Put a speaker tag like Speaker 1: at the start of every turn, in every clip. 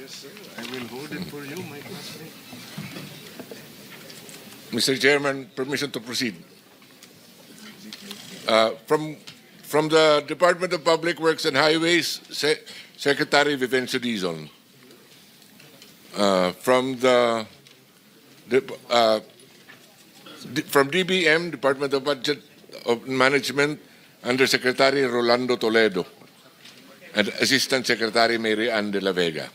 Speaker 1: Yes, sir. I will hold it for you, my classmate.
Speaker 2: Mr. Chairman, permission to proceed. From the Department of Public Works and Highways, Secretary Vivencio Dizon. From DBM, Department of Budget of Management, Undersecretary Rolando Toledo, and Assistant Secretary Mary Ann de la Vega.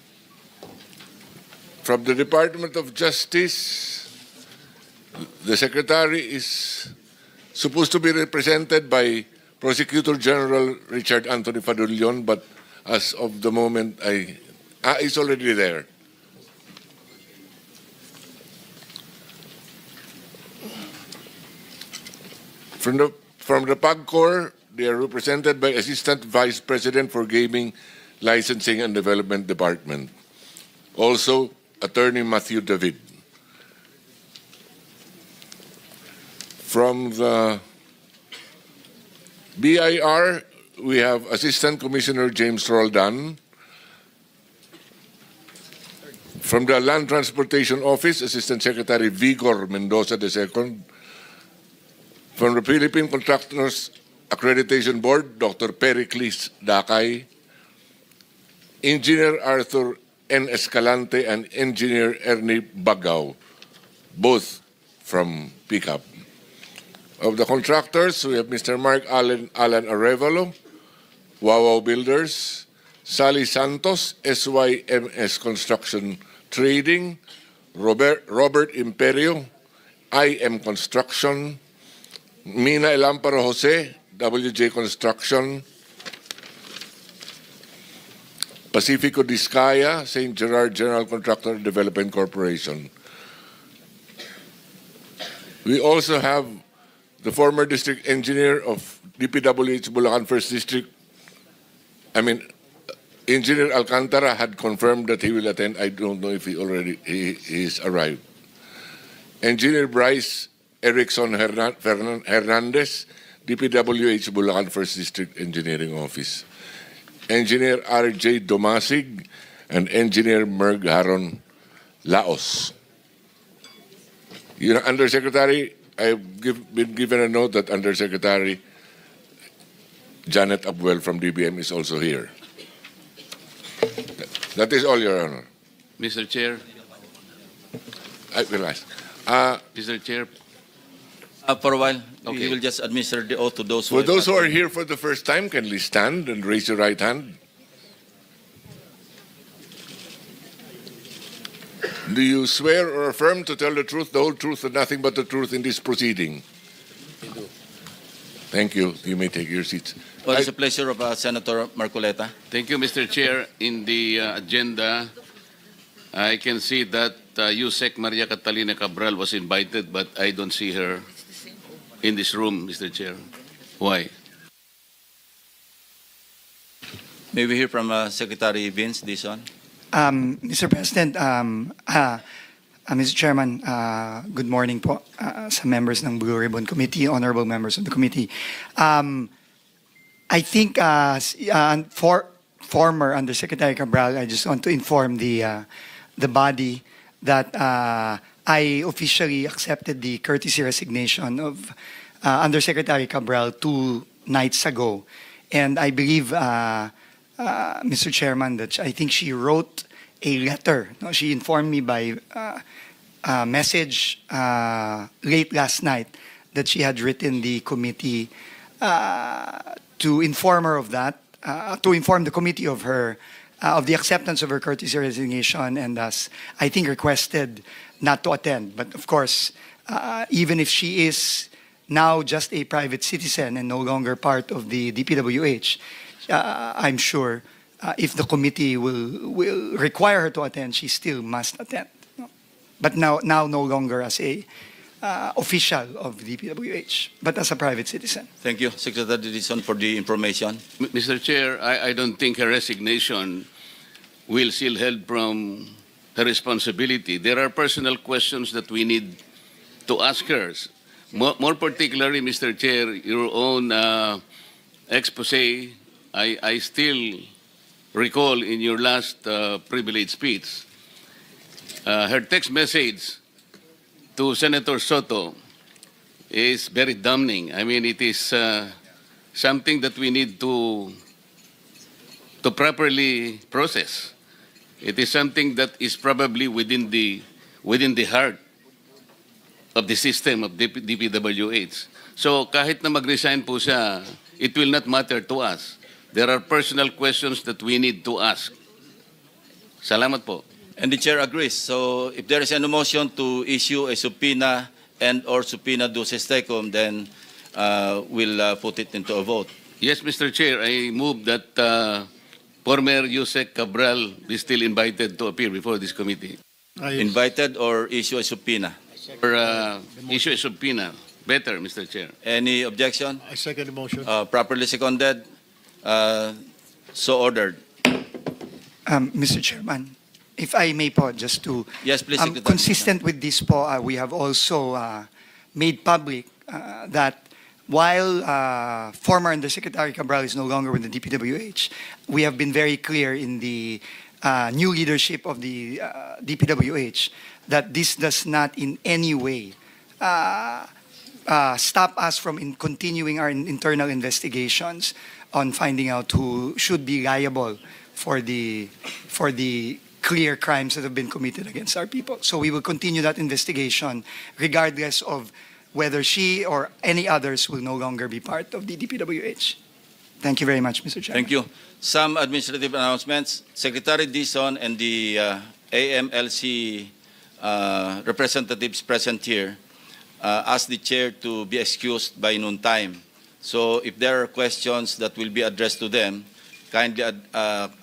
Speaker 2: From the Department of Justice, the Secretary is supposed to be represented by Prosecutor General Richard Anthony Fadulyon, but as of the moment, he's already there. From the PAGCOR, they are represented by Assistant Vice President for Gaming, Licensing and Development Department. Also, Attorney Matthew David. From the BIR, we have Assistant Commissioner James Roldan. From the Land Transportation Office, Assistant Secretary Vigor Mendoza II. From the Philippine Contractors Accreditation Board, Dr. Pericles Dakay. Engineer Arthur N. Escalante and Engineer Ernie Bagao, both from PICAP. Of the contractors, we have Mr. Mark Alan Arevalo, Wawaw Builders, Sally Santos, SYMS Construction Trading, Robert Imperio, IM Construction, Mina Elamparo Jose, WJ Construction, Pacifico Discaya, St. Gerard General Contractor Development Corporation. We also have the former district engineer of DPWH Bulacan First District. Engineer Alcantara had confirmed that he will attend. I don't know if he's arrived. Engineer Bryce Erickson Hernandez, DPWH Bulacan First District Engineering Office. Engineer R.J. Domasig and Engineer Merg Haron Laos. Undersecretary, I've been given a note that Undersecretary Janet Abuel from DBM is also here. That is all, Your Honor.
Speaker 3: Mr. Chair.
Speaker 2: I will ask.
Speaker 3: Mr. Chair.
Speaker 4: For a while,
Speaker 3: Okay.
Speaker 4: we will just administer the oath to those
Speaker 2: For those who are here for the first time, kindly stand and raise your right hand. Do you swear or affirm to tell the truth, the whole truth, and nothing but the truth in this proceeding?
Speaker 4: I do.
Speaker 2: Thank you. You may take your seats.
Speaker 4: Well, it's a pleasure of Senator Marcoleta.
Speaker 3: Thank you, Mr. Chair. In the agenda, I can see that Yusek Maria Catalina Cabral was invited, but I don't see her in this room, Mr. Chair. Why?
Speaker 4: May we hear from Secretary Vince Dizon?
Speaker 5: Mr. President, Mr. Chairman, good morning po sa members ng Blue Ribbon Committee, honorable members of the committee. I think for former Undersecretary Cabral, I just want to inform the body that I officially accepted the courtesy resignation of Undersecretary Cabral 2 nights ago. And I believe, Mr. Chairman, that I think she wrote a letter. No? She informed me by message late last night that she had written the committee to inform her of that, to inform the committee of her of the acceptance of her courtesy resignation, and thus I think requested not to attend. But of course, even if she is now just a private citizen and no longer part of the DPWH, I'm sure if the committee will require her to attend, she still must attend. No? But now no longer as a official of DPWH, but as a private citizen.
Speaker 4: Thank you, Secretary Dizon, for the information.
Speaker 3: Mr. Chair, I don't think her resignation will shield her from her responsibility. There are personal questions that we need to ask her. More particularly, Mr. Chair, your own expose, I still recall in your last privilege speech, her text message to Senator Soto is very damning. I mean, it is something that we need to properly process. It is something that is probably within the heart of the system of DPWH. So kahit na mag-resign po siya, it will not matter to us. There are personal questions that we need to ask. Salamat po.
Speaker 4: And the chair agrees. So if there is an motion to issue a subpoena and or subpoena duces tecum, then we'll put it into a vote.
Speaker 3: Yes, Mr. Chair, I move that former Yusek Cabral be still invited to appear before this committee.
Speaker 4: Invited or issue a subpoena.
Speaker 3: Or issue a subpoena. Better, Mr. Chair.
Speaker 4: Any objection?
Speaker 6: I second the motion.
Speaker 4: Properly seconded. So ordered.
Speaker 5: Mr. Chairman, if I may po, just to
Speaker 4: Yes, please. Secretary.
Speaker 5: consistent with this po, we have also made public that while former Undersecretary Cabral is no longer with the DPWH, we have been very clear in the new leadership of the DPWH that this does not in any way stop us from continuing our internal investigations on finding out who should be liable for the clear crimes that have been committed against our people. So we will continue that investigation regardless of whether she or any others will no longer be part of the DPWH. Thank you very much, Mr. Chairman.
Speaker 4: Thank you. Some administrative announcements. Secretary Dizon and the AMLC representatives present here asked the chair to be excused by noontime. So if there are questions that will be addressed to them, kindly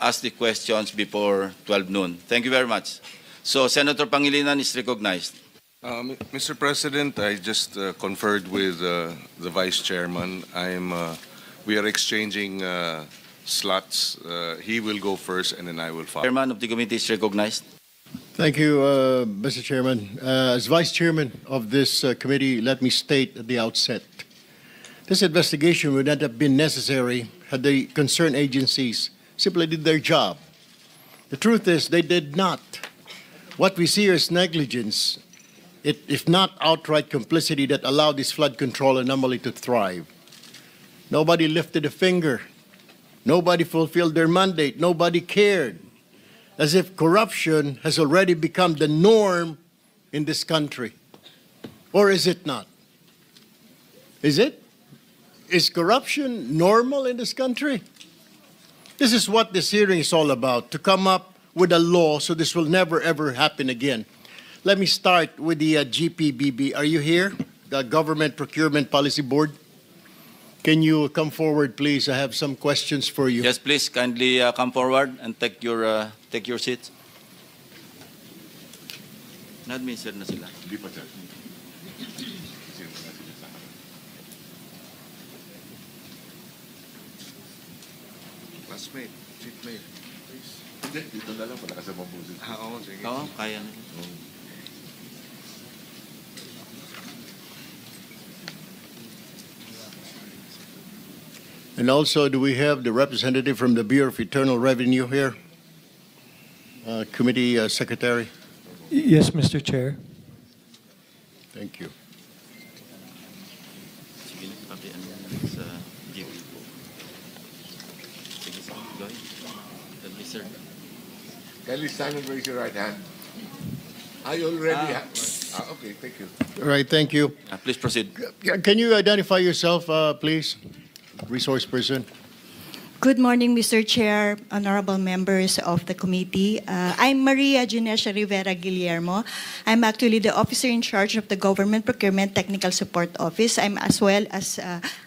Speaker 4: ask the questions before 12 noon. Thank you very much. So Senator Pangilinan is recognized.
Speaker 1: Mr. President, I just conferred with the Vice Chairman. We are exchanging slots. He will go first and then I will follow.
Speaker 4: Chairman of the committee is recognized.
Speaker 6: Thank you, Mr. Chairman. As Vice Chairman of this committee, let me state at the outset, this investigation would not have been necessary had the concerned agencies simply did their job. The truth is they did not. What we see is negligence, if not outright complicity, that allowed this flood control anomaly to thrive. Nobody lifted a finger. Nobody fulfilled their mandate. Nobody cared. As if corruption has already become the norm in this country. Or is it not? Is it? Is corruption normal in this country? This is what this hearing is all about, to come up with a law so this will never ever happen again. Let me start with the GPBB. Are you here? The Government Procurement Policy Board? Can you come forward, please? I have some questions for you.
Speaker 4: Yes, please kindly come forward and take your seats. Na-administer na sila.
Speaker 2: Hindi pa, sir.
Speaker 1: Classmate, seatmate.
Speaker 2: Hindi, dito na lang, wala ka sa mabusin.
Speaker 1: Oo, sige.
Speaker 4: Oo, kaya na.
Speaker 6: And also, do we have the representative from the Bureau of Internal Revenue here? Committee Secretary?
Speaker 7: Yes, Mr. Chair.
Speaker 6: Thank you.
Speaker 4: Sige, pati ano sa GP. Sige, go ahead. Sir.
Speaker 2: Kindly stand and raise your right hand. I already have. Okay, thank you.
Speaker 6: All right, thank you.
Speaker 4: Please proceed.
Speaker 6: Can you identify yourself, please? Resource person.
Speaker 8: Good morning, Mr. Chair, honorable members of the committee. I'm Maria Ginesha Rivera Guillermo. I'm actually the officer in charge of the Government Procurement Technical Support Office. I'm as well as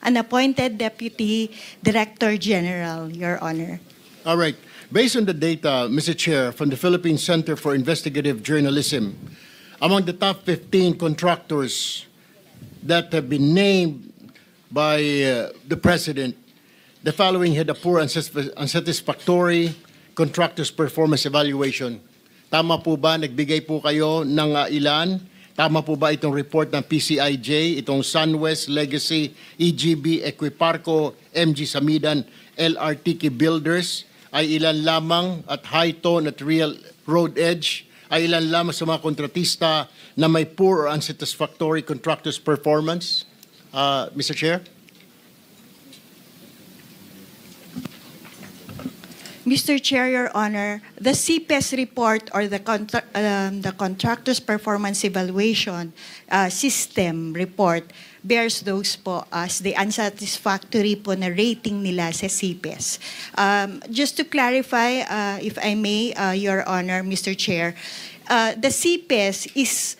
Speaker 8: an appointed Deputy Director General, Your Honor.
Speaker 6: All right. Based on the data, Mr. Chair, from the Philippine Center for Investigative Journalism, among the top 15 contractors that have been named by the President, the following had a poor, unsatisfactory contractor's performance evaluation. Tama po ba? Nagbigay po kayo ng ilan? Tama po ba itong report ng PCIJ, itong SunWest, Legacy, EGB, Equiparco, MG Samidan, LRTK Builders, ay ilan lamang at high tone at real road edge, ay ilan lamang sa mga kontratista na may poor or unsatisfactory contractor's performance? Mr. Chair?
Speaker 8: Mr. Chair, Your Honor, the CPES report or the Contractor's Performance Evaluation System report bears those po as the unsatisfactory po na rating nila sa CPES. Just to clarify, if I may, Your Honor, Mr. Chair, the CPES is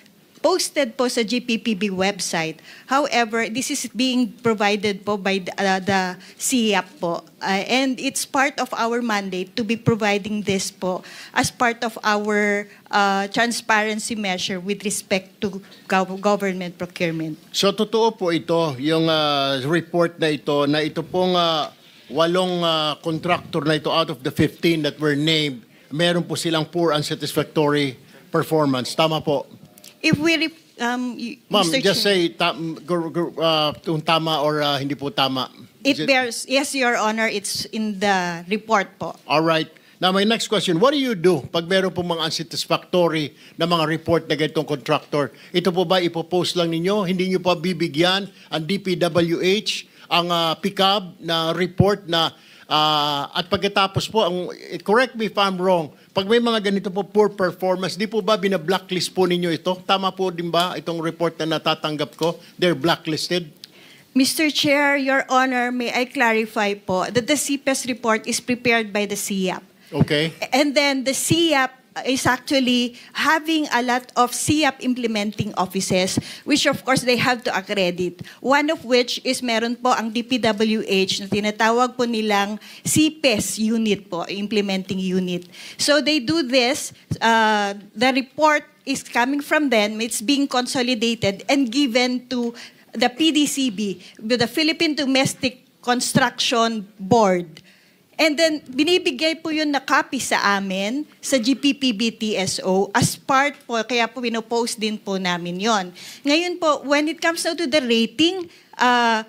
Speaker 8: posted po sa GPPB website. However, this is being provided po by the CIAP po. And it's part of our mandate to be providing this po as part of our transparency measure with respect to government procurement.
Speaker 6: So totoo po ito, yung report na ito pong 8 contractor na ito out of the 15 that were named, meron po silang poor unsatisfactory performance. Tama po?
Speaker 8: If we,
Speaker 6: Ma'am,
Speaker 8: Mr.
Speaker 6: just
Speaker 8: Chair,
Speaker 6: say kung tama or hindi po tama.
Speaker 8: it bears, yes, Your Honor, it's in the report po.
Speaker 6: All right. Now, my next question, what do you do pag meron po mga unsatisfactory na mga report na ganitong contractor? Ito po ba ipopost lang ninyo? Hindi nyo pa bibigyan ang DPWH, ang PICAB na report na at pagkatapos po, correct me if I'm wrong, pag may mga ganito po poor performance, di po ba bina-blacklist po ninyo ito? Tama po din ba itong report na natatanggap ko? They're blacklisted?
Speaker 8: Mr. Chair, Your Honor, may I clarify po that the CPES report is prepared by the CIAP.
Speaker 6: Okay.
Speaker 8: And then the CIAP is actually having a lot of CIAP implementing offices, which of course they have to accredit. One of which is meron po ang DPWH na tinatawag po nilang CPES unit po, implementing unit. So they do this, the report is coming from them, it's being consolidated and given to the PDCB, the Philippine Domestic Construction Board. And then, binibigay po yun na copy sa amin, sa GPPB TSO, as part po, kaya po pinopost din po namin yon. Ngayon po, when it comes now to the rating,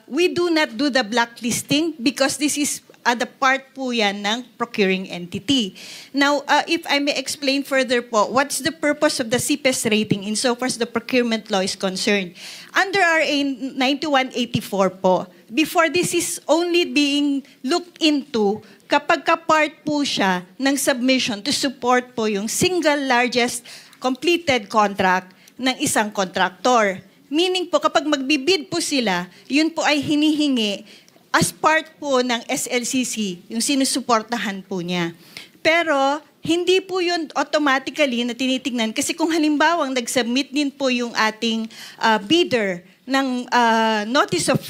Speaker 8: we do not do the blacklisting because this is the part po yan ng procuring entity. Now, if I may explain further po, what's the purpose of the CPES rating insofar as the procurement law is concerned? Under RA 9184 po, before this is only being looked into kapag ka-part po siya ng submission to support po yung single largest completed contract ng isang contractor. Meaning po, kapag magbibid po sila, yun po ay hinihingi as part po ng SLCC, yung sinusuportahan po niya. Pero, hindi po yun automatically na tinitingnan kasi kung halimbawang nag-submit din po yung ating bidder ng notice of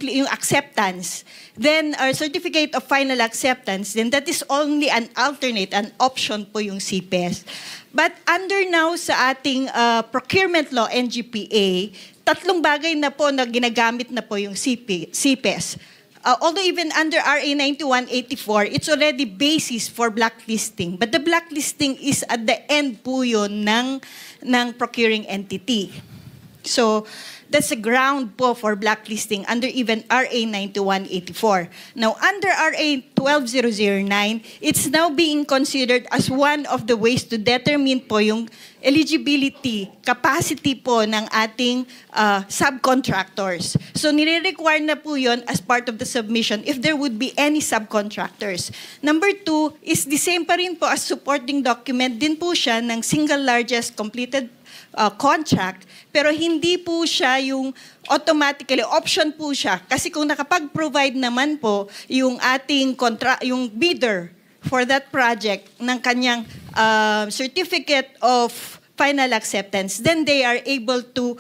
Speaker 8: yung acceptance, then our certificate of final acceptance, then that is only an alternate, an option po yung CPES. But under now sa ating procurement law, NGPA, 3 bagay na po na ginagamit na po yung CPES. Although even under RA 9184, it's already basis for blacklisting. But the blacklisting is at the end po yun ng procuring entity. So, that's a ground po for blacklisting under even RA 9184. Now, under RA 12009, it's now being considered as one of the ways to determine po yung eligibility, capacity po ng ating subcontractors. So, nire-require na po yun as part of the submission if there would be any subcontractors. Number 2 is the same pa rin po as supporting document din po siya ng single largest completed contract, pero hindi po siya yung automatically, option po siya. Kasi kung nakapag-provide naman po yung ating yung bidder for that project ng kanyang certificate of final acceptance, then they are able to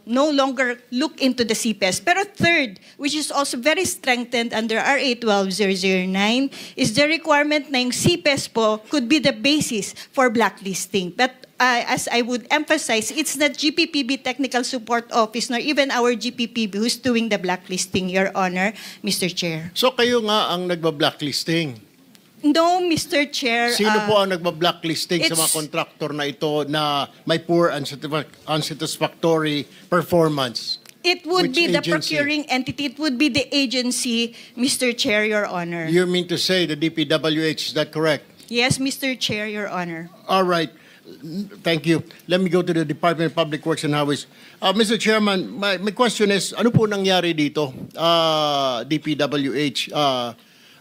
Speaker 8: no longer look into the CPES. Pero third, which is also very strengthened under RA 12009, is the requirement na yung CPES po could be the basis for blacklisting. But as I would emphasize, it's not GPPB Technical Support Office nor even our GPPB who's doing the blacklisting, Your Honor, Mr. Chair.
Speaker 6: So kayo nga ang nagba-blacklisting?
Speaker 8: No, Mr. Chair.
Speaker 6: Sino po ang nagba-blacklisting sa mga
Speaker 8: it's-
Speaker 6: kontraktor na ito na may poor unsatisfactory performance?
Speaker 8: It would
Speaker 6: Which
Speaker 8: be the
Speaker 6: agency?
Speaker 8: procuring entity. It would be the agency, Mr. Chair, Your Honor.
Speaker 6: You mean to say the DPWH, is that correct?
Speaker 8: Yes, Mr. Chair, Your Honor.
Speaker 6: All right. Thank you. Let me go to the Department of Public Works and Highways. Mr. Chairman, my question is, ano po nangyari dito? DPWH,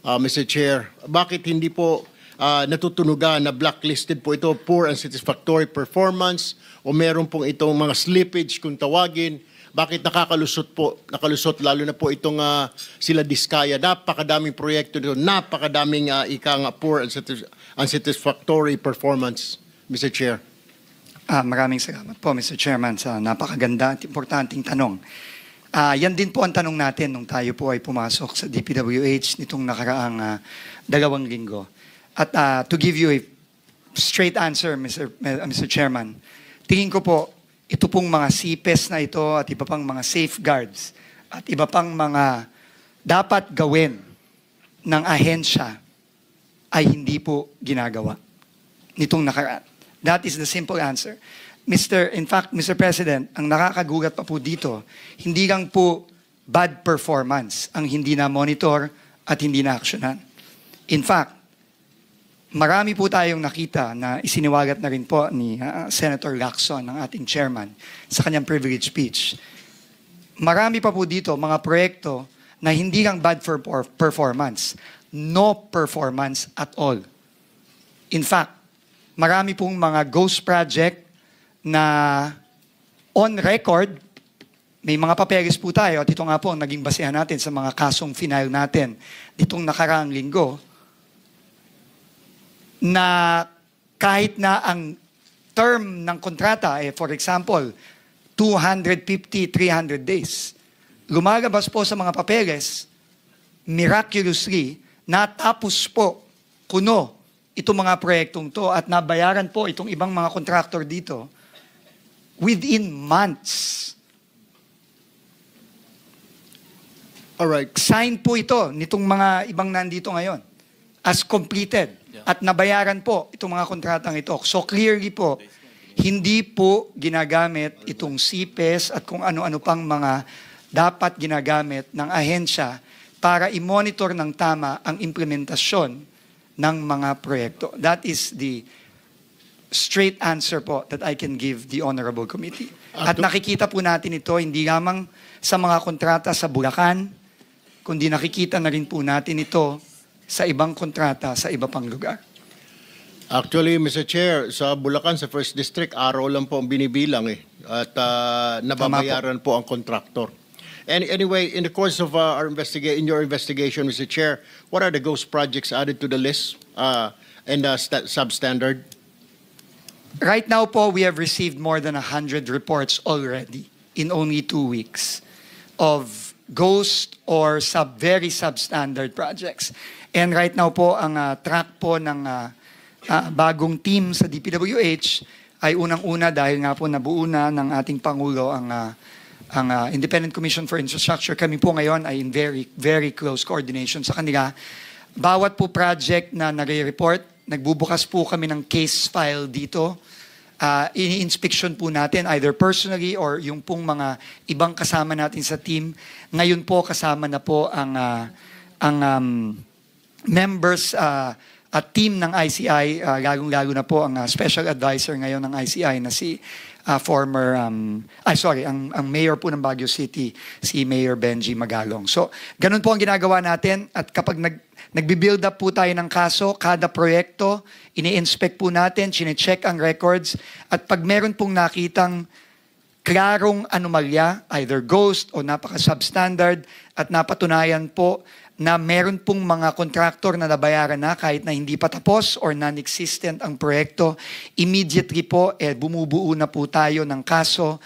Speaker 6: Mr. Chair, bakit hindi po natutunugan na blacklisted po ito, poor and satisfactory performance, o meron pong itong mga slippage kung tawagin? Bakit nakalusot lalo na po itong sila Diskaya? Napakadaming proyekto dito, napakadaming poor and unsatisfactory performance, Mr. Chair.
Speaker 5: Maraming salamat po, Mr. Chairman, sa napakaganda at importanteng tanong. Yan din po ang tanong natin nung tayo po ay pumasok sa DPWH nitong nakaraang 2 linggo. At to give you a straight answer, Mr. Chairman, tingin ko po, ito pong mga CPES na ito at iba pang mga safeguards at iba pang mga dapat gawin ng ahensya ay hindi po ginagawa nitong nakaraan. That is the simple answer. In fact, Mr. President, ang nakakagulat pa po dito, hindi lang po bad performance ang hindi na-monitor at hindi na-actionan. In fact, marami po tayong nakita na isiniwagat na rin po ni Senator Lacson, ng ating chairman, sa kanyang privilege speech. Marami pa po dito mga proyekto na hindi lang bad for performance, no performance at all. In fact, marami pong mga ghost project na on record, may mga papeles po tayo, at ito nga po ang naging basehan natin sa mga kasong final natin ditong nakaraang linggo, na kahit na ang term ng kontrata, for example, 250, 300 days, lumalabas po sa mga papeles, miraculously, natapos po kuno itong mga proyektong to at nabayaran po itong ibang mga contractor dito within months.
Speaker 6: Alright.
Speaker 5: Sign po ito nitong mga ibang nandito ngayon as completed. At nabayaran po itong mga kontratang ito. So clearly po, hindi po ginagamit itong CPES at kung ano-ano pang mga dapat ginagamit ng ahensya para i-monitor ng tama ang implementasyon ng mga proyekto. That is the straight answer po that I can give the Honorable Committee. At nakikita po natin ito hindi lamang sa mga kontrata sa Bulacan, kundi nakikita na rin po natin ito sa ibang kontrata sa iba pang lugar.
Speaker 6: Actually, Mr. Chair, sa Bulacan, sa First District, araw lang po ang binibilang eh. At nababayaran po ang contractor. And anyway, in the course of in your investigation, Mr. Chair, what are the ghost projects added to the list and substandard?
Speaker 5: Right now po, we have received more than 100 reports already in only 2 weeks of ghost or very substandard projects. And right now po, ang track po ng bagong team sa DPWH ay unang-una dahil nga po nabuo na ng ating Pangulo ang Independent Commission for Infrastructure. Kami po ngayon ay in very, very close coordination sa kanila. Bawat po project na nare-report, nagbubukas po kami ng case file dito. Ini-inspection po natin either personally or yung pong mga ibang kasama natin sa team. Ngayon po kasama na po ang members at team ng ICI, lalong-lalo na po ang special advisor ngayon ng ICI na si ang mayor po ng Baguio City, si Mayor Benji Magalong. So, ganun po ang ginagawa natin at kapag nagbi-build up po tayo ng kaso, kada proyekto, ini-inspect po natin, chine-check ang records, at pag meron pong nakitang klarong anomalya, either ghost o napaka-substandard, at napatunayan po na meron pong mga contractor na nabayaran na kahit na hindi pa tapos or non-existent ang proyekto, immediately po, bumubuo na po tayo ng kaso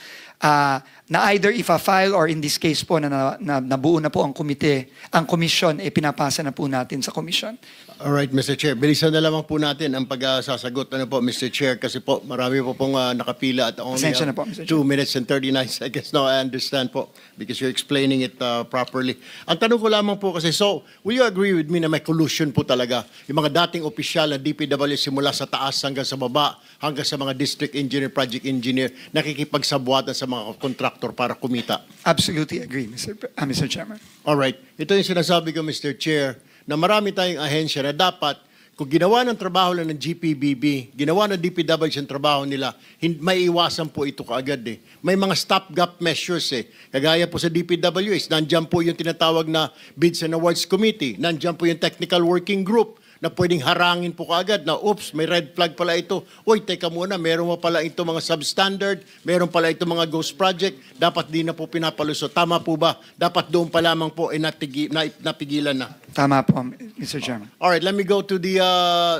Speaker 5: na either ifa-file or in this case po na nabuo na po ang komisyon, pinapasa na po natin sa komisyon.
Speaker 6: Alright, Mr. Chair. Bilisan na lamang po natin ang pagsasagot po, Mr. Chair, kasi po marami po pong nakapila at only
Speaker 5: Pasensya na po, Mr. Chair.
Speaker 6: 2 minutes and 39 seconds. No, I understand po because you're explaining it properly. Ang tanong ko lamang po kasi, so, will you agree with me na may collusion po talaga? Yung mga dating opisyal na DPW simula sa taas hanggang sa baba, hanggang sa mga district engineer, project engineer, nakikipagsabuatan sa mga contractor contractor para kumita.
Speaker 5: Absolutely agree, Mr. Chairman.
Speaker 6: Alright, ito yung sinasabi ko, Mr. Chair, na marami tayong ahensya na dapat, kung ginawa ng trabaho lang ng GPBB, ginawa ng DPWH ang trabaho nila, may iwasan po ito kaagad eh. May mga stopgap measures eh. Kagaya po sa DPWH, nandyan po yung tinatawag na Bids and Awards Committee, nandyan po yung Technical Working Group, na pwedeng harangin po kaagad na, oops, may red flag pala ito. Uy, teka muna, meron pa pala ito mga substandard, meron pala ito mga ghost project, dapat di na po pinapalusot. Tama po ba? Dapat doon pa lamang po napigilan na.
Speaker 5: Tama po, Mr. Chairman.
Speaker 6: Alright, let me go to the,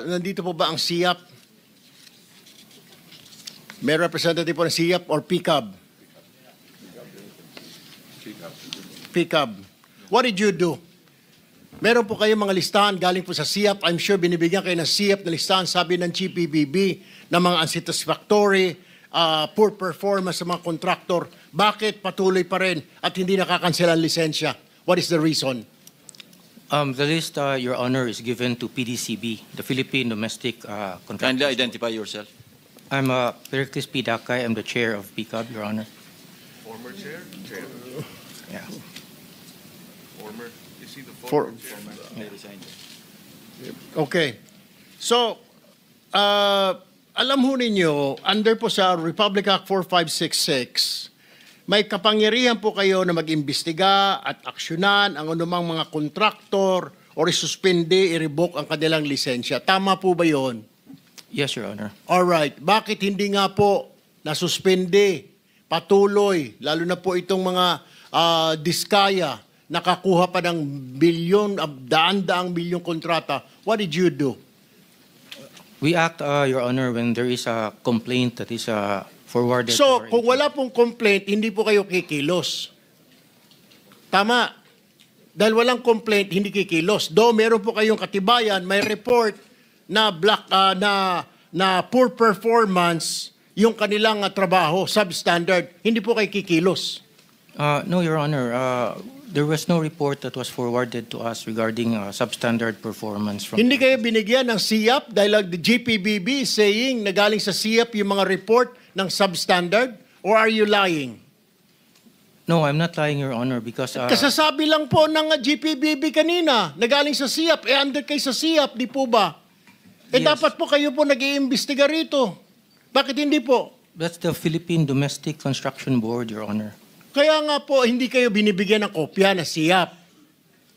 Speaker 6: nandito po ba ang SIAP? May representative po ng SIAP or PCAB? PCAB. What did you do? Meron po kayong mga listahan galing po sa SIAP. I'm sure binibigyan kayo ng SIAP na listahan, sabi ng GPBB, na mga unsatisfactory, poor performance sa mga kontraktor. Bakit patuloy pa rin at hindi nakakansela ang lisensya? What is the reason?
Speaker 7: The list, Your Honor, is given to PDCB, the Philippine Domestic Contractors.
Speaker 4: Kindly identify yourself.
Speaker 7: I'm Pericles P. Dakay. I'm the chair of PCAB, Your Honor.
Speaker 1: Former chair? Chair.
Speaker 7: Yeah.
Speaker 1: Former. Is he the
Speaker 6: For-
Speaker 1: former chair?
Speaker 6: Okay. So, alam ho ninyo, under po sa Republic Act 4566, may kapangyarihan po kayo na mag-imbestiga at aksyonan ang anumang mga kontraktor o isuspende, i-revoke ang kanilang lisensya. Tama po ba yon?
Speaker 7: Yes, Your Honor.
Speaker 6: Alright. Bakit hindi nga po nasuspende, patuloy, lalo na po itong mga diskaya, nakakuha pa ng bilyon, daan-daang bilyong kontrata? What did you do?
Speaker 7: We act, Your Honor, when there is a complaint that is forwarded.
Speaker 6: So,
Speaker 7: to our
Speaker 6: kung wala pong complaint, hindi po kayo kikilos. Tama. Dahil walang complaint, hindi kikilos. Though meron po kayong katibayan, may report na na poor performance yung kanilang trabaho, substandard, hindi po kayo kikilos.
Speaker 7: No, Your Honor. There was no report that was forwarded to us regarding substandard performance from.
Speaker 6: Hindi kayo binigyan ng SIAP dahil the GPBB is saying na galing sa SIAP yung mga report ng substandard? Or are you lying?
Speaker 7: No, I'm not lying, Your Honor, because
Speaker 6: Kasasabi lang po ng GPBB kanina na galing sa SIAP. Under kayo sa SIAP, di po ba?
Speaker 7: Yes.
Speaker 6: Dapat po kayo po nag-iimbestiga rito. Bakit hindi po?
Speaker 7: that's the Philippine Domestic Construction Board, Your Honor.
Speaker 6: Kaya nga po, hindi kayo binibigyan ng kopya na SIAP.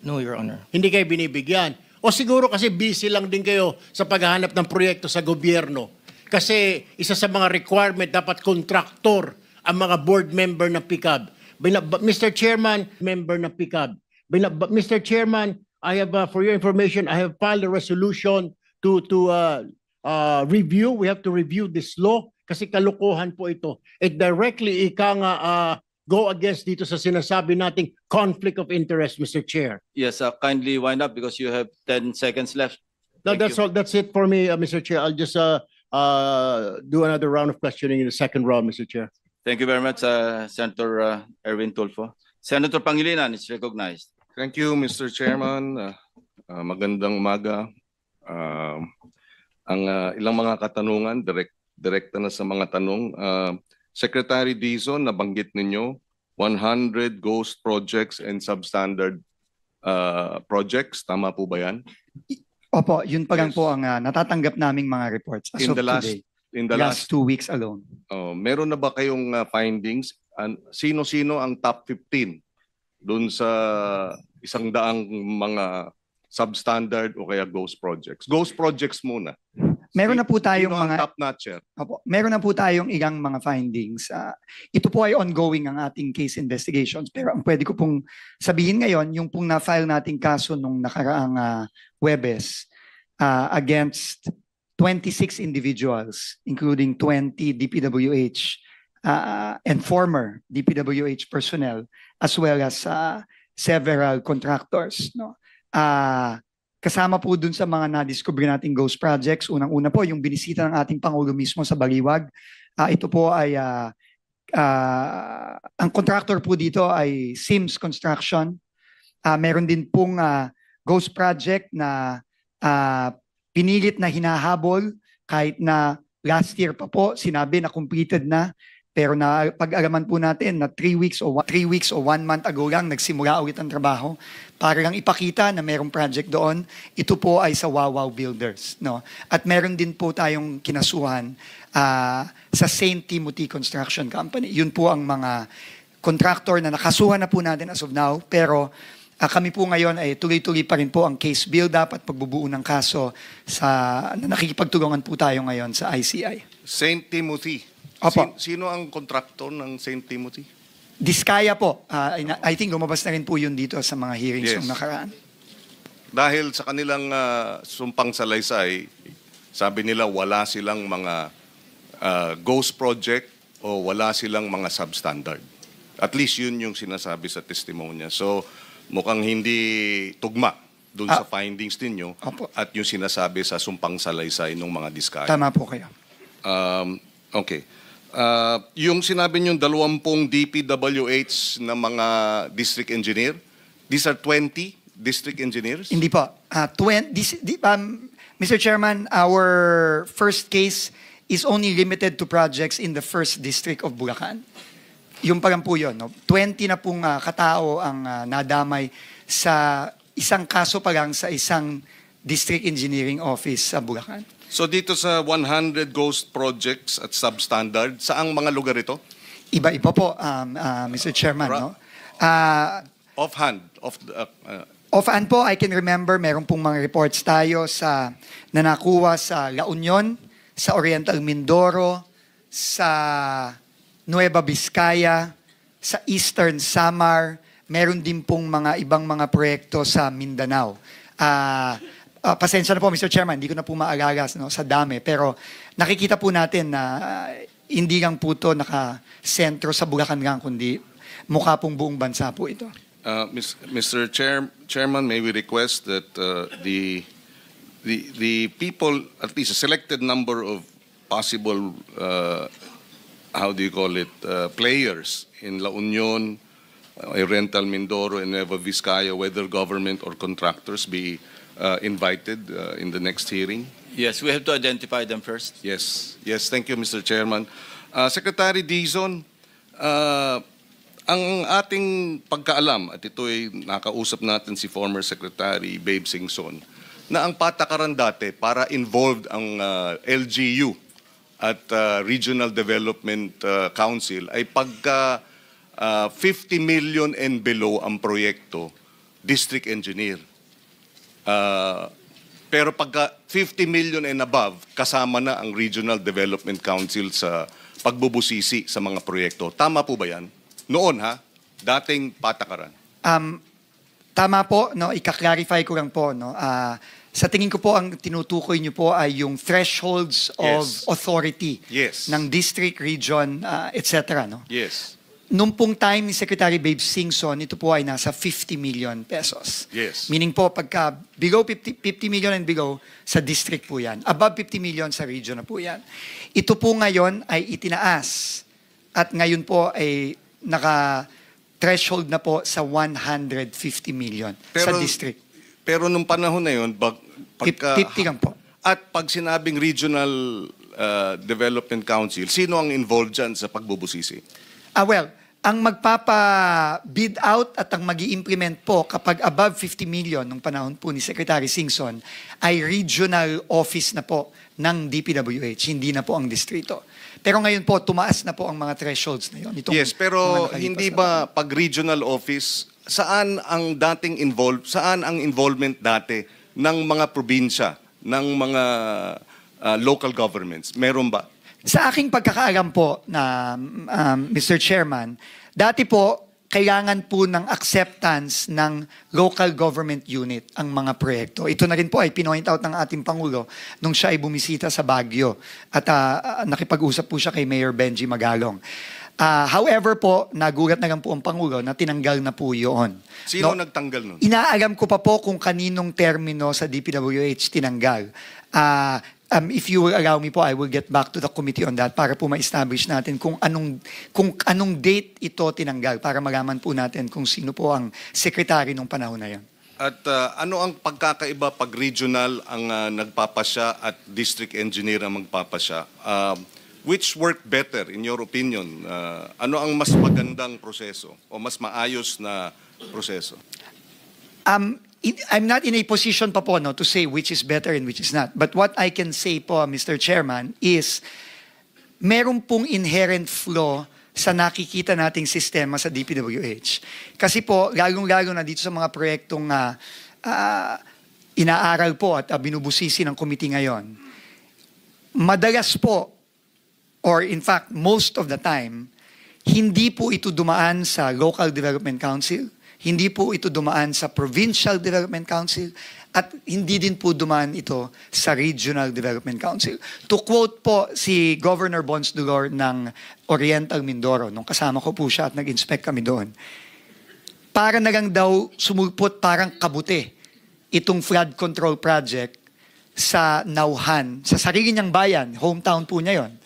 Speaker 7: No, Your Honor.
Speaker 6: Hindi kayo binibigyan. O siguro kasi busy lang din kayo sa paghahanap ng proyekto sa gobyerno. Kasi isa sa mga requirement, dapat kontraktor ang mga board member ng PCAB. Mr. Chairman, member ng PCAB. Mr. Chairman, I have, for your information, I have filed a resolution to review. We have to review this law kasi kalukuhan po ito. It directly go against dito sa sinasabi nating conflict of interest, Mr. Chair.
Speaker 4: Yes, kindly wind up because you have 10 seconds left.
Speaker 6: No,
Speaker 4: Thank
Speaker 6: that's
Speaker 4: you.
Speaker 6: all. That's it for me, Mr. Chair. I'll just do another round of questioning in the second round, Mr. Chair.
Speaker 4: Thank you very much, Senator Erwin Tulfo. Senator Pangilinan is recognized.
Speaker 1: Thank you, Mr. Chairman. Magandang umaga. Ang ilang mga katanungan, direkta na sa mga tanong. Secretary Dizon, nabanggit ninyo, 100 ghost projects and substandard projects. Tama po ba yan?
Speaker 5: Opo, yun pa lang
Speaker 1: Yes.
Speaker 5: po ang natatanggap naming mga reports as
Speaker 1: In
Speaker 5: of
Speaker 1: the last,
Speaker 5: today.
Speaker 1: in the
Speaker 5: Last
Speaker 1: last,
Speaker 5: 2 weeks alone.
Speaker 1: meron na ba kayong findings? Sino-sino ang top 15 doon sa 100 mga substandard o kaya ghost projects? Ghost projects muna.
Speaker 5: Meron na po tayong
Speaker 1: Sino ang
Speaker 5: mga
Speaker 1: top notcher?
Speaker 5: Opo, meron na po tayong ilang mga findings. Ito po ay ongoing ang ating case investigations. Pero ang pwede ko pong sabihin ngayon, yung pong na-file nating kaso nung nakaraang Huwebes against 26 individuals, including 20 DPWH and former DPWH personnel, as well as several contractors. No? Kasama po dun sa mga na-discover nating ghost projects, unang-una po yung binisita ng ating Pangulo mismo sa Baliwag. Ito po ay, ang contractor po dito ay Sims Construction. Meron din pong ghost project na pinilit na hinahabol kahit na last year pa po sinabi na completed na. Pero pag-alaman po natin na 3 weeks o 1 month ago lang nagsimula ulit ang trabaho para lang ipakita na merong project doon. Ito po ay sa Wawaw Builders, no? At meron din po tayong kinasuhan sa St. Timothy Construction Company. Yun po ang mga contractor na nakasuhan na po natin as of now. Pero kami po ngayon ay tuloy-tuloy pa rin po ang case build-up at pagbubuo ng kaso na nakikipagtulungan po tayo ngayon sa ICI.
Speaker 1: St. Timothy.
Speaker 5: Opo.
Speaker 1: Sino ang kontraktor ng St. Timothy?
Speaker 5: Diskaya po. I think lumabas na rin po yun dito sa mga hearings
Speaker 1: Yes.
Speaker 5: yung nakaraan.
Speaker 1: Dahil sa kanilang sumpang salaysay, sabi nila wala silang mga ghost project o wala silang mga substandard. At least yun yung sinasabi sa testimonya. So mukhang hindi tugma dun sa findings ninyo
Speaker 5: Opo.
Speaker 1: at yung sinasabi sa sumpang salaysay ng mga diskaya.
Speaker 5: Tama po kayo.
Speaker 1: Okay. Yung sinabi nyo 20 DPWH na mga district engineer, these are 20 district engineers?
Speaker 5: Hindi po. Mr. Chairman, our first case is only limited to projects in the 1st District of Bulacan. Yung pa lang po yun. No? 20 na pong katao ang nadamay sa isang kaso pa lang sa isang district engineering office sa Bulacan.
Speaker 1: So dito sa 100 ghost projects at substandard, saang mga lugar ito?
Speaker 5: Iba-iba po, Mr. Chairman. No?
Speaker 1: Offhand.
Speaker 5: Offhand po, I can remember, meron pong mga reports tayo na nakuha sa La Union, sa Oriental Mindoro, sa Nueva Vizcaya, sa Eastern Samar, meron din pong mga ibang mga proyekto sa Mindanao. Pasensya na po, Mr. Chairman, hindi ko na po maalagas sa dami. Pero nakikita po natin na hindi lang po ito nakasentro sa Bulacan lang, kundi mukha pong buong bansa po ito.
Speaker 1: Mr. Chairman, may we request that the people, at least a selected number of possible, players in La Union, Oriental Mindoro, and Nueva Vizcaya, whether government or contractors, be invited in the next hearing?
Speaker 4: Yes, we have to identify them first.
Speaker 1: Yes. Yes, thank you, Mr. Chairman. Secretary Dizon, ang ating pagkaalam, at ito ay nakausap natin si former Secretary Babe Singson, na ang patakaran dati para involved ang LGU at Regional Development Council ay pagka 50 million and below ang proyekto, district engineer. Pero pagka 50 million and above, kasama na ang Regional Development Council sa pagbubusisi sa mga proyekto. Tama po ba yan? Noon dating patakaran.
Speaker 5: Tama po, no, ika-clarify ko lang po, no. Sa tingin ko po ang tinutukoy niyo po ay yung thresholds of authority ng district, region, etc. No?
Speaker 1: Yes.
Speaker 5: Nung pong time ni Secretary Babe Singson, ito po ay nasa 50 million pesos.
Speaker 1: Yes.
Speaker 5: Meaning po, pagka below 50 million and below, sa district po yan. Above 50 million sa region na po yan. Ito po ngayon ay itinaas. At ngayon po ay naka-threshold na po sa 150 million sa district.
Speaker 1: Pero nung panahon na yun,
Speaker 5: 50 lang po.
Speaker 1: At pag sinabing Regional Development Council, sino ang involved dyan sa pagbubusisi?
Speaker 5: Well, ang magpapa-bid out at ang mag-i-implement po kapag above 50 million nung panahon po ni Secretary Singson ay regional office na po ng DPWH, hindi na po ang distrito. Pero ngayon po, tumaas na po ang mga thresholds na yun.
Speaker 1: Yes, pero hindi ba pag regional office, saan ang involvement dati ng mga probinsya, ng mga local governments? Meron ba?
Speaker 5: Sa aking pagkakaalam po na Mr. Chairman, dati po kailangan po ng acceptance ng local government unit ang mga proyekto. Ito na rin po ay pinoint out ng ating Pangulo nung siya ay bumisita sa Baguio at nakipag-usap po siya kay Mayor Benji Magalong. However po, nagulat na lang po ang Pangulo na tinanggal na po yun.
Speaker 1: Sino nagtanggal nun?
Speaker 5: Inaalam ko pa po kung kaninong termino sa DPWH tinanggal. If you will allow me po, I will get back to the committee on that para po ma-establish natin kung anong date ito tinanggal para malaman po natin kung sino po ang secretary nung panahon na yan.
Speaker 1: At ano ang pagkakaiba pag regional ang nagpapasya at district engineer ang magpapasya? which worked better in your opinion? Ano ang mas magandang proseso o mas maayos na proseso?
Speaker 5: I'm not in a position pa po to say which is better and which is not. But what I can say po, Mr. Chairman, is meron pong inherent flaw sa nakikita nating sistema sa DPWH. Kasi po, lalong-lalo na dito sa mga proyektong inaaral po at binubusisi ng committee ngayon, madalas po, or in fact, most of the time, hindi po ito dumaan sa Local Development Council, hindi po ito dumaan sa Provincial Development Council, at hindi din po dumaan ito sa Regional Development Council. To quote po si Governor Bons Dolor ng Oriental Mindoro, nung kasama ko po siya at nag-inspect kami doon, para na lang daw sumulpot parang kabuti itong flood control project sa Nauhan, sa sarili niyang bayan, hometown po niya yon.